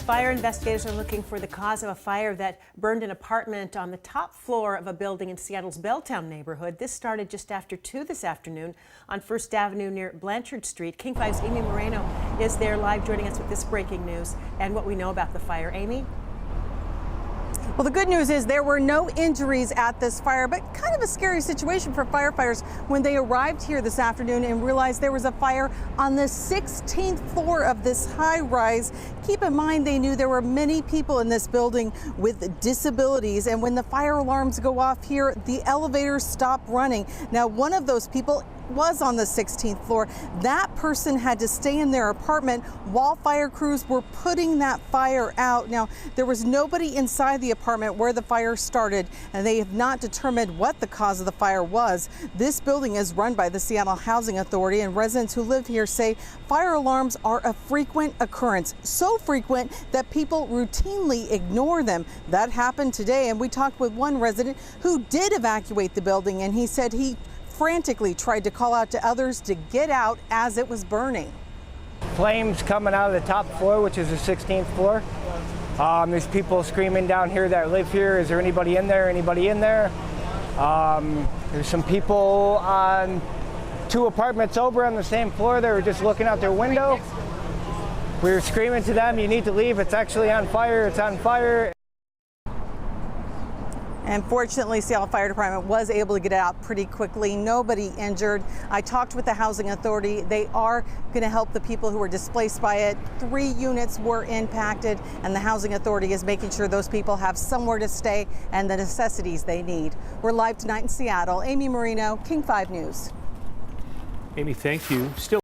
Fire investigators are looking for the cause of a fire that burned an apartment on the top floor of a building in Seattle's Belltown neighborhood. This started just after 2 this afternoon on 1st Avenue near Blanchard Street. King 5's Amy Moreno is there live joining us with this breaking news and what we know about the fire. Amy? Well, the good news is there were no injuries at this fire, but kind of a scary situation for firefighters when they arrived here this afternoon and realized there was a fire on the 16th floor of this high rise. Keep in mind, they knew there were many people in this building with disabilities, and when the fire alarms go off here, the elevators stop running. Now, one of those people was on the 16th floor. That person had to stay in their apartment while fire crews were putting that fire out. Now, there was nobody inside the apartment where the fire started, and they have not determined what the cause of the fire was. This building is run by the Seattle Housing Authority, and residents who live here say fire alarms are a frequent occurrence, so frequent that people routinely ignore them. That happened today, and we talked with one resident who did evacuate the building, and he said he frantically tried to call out to others to get out as it was burning. Flames coming out of the top floor, which is the 16th floor. There's people screaming down here that live here. Is there anybody in there? Anybody in there? There's some people on 2 apartments over on the same floor. They were just looking out their window. We were screaming to them, you need to leave. It's actually on fire. It's on fire. And fortunately, Seattle Fire Department was able to get out pretty quickly. Nobody injured. I talked with the Housing Authority. They are going to help the people who were displaced by it. 3 units were impacted, and the Housing Authority is making sure those people have somewhere to stay and the necessities they need. We're live tonight in Seattle. Amy Moreno, King 5 News. Amy, thank you. Still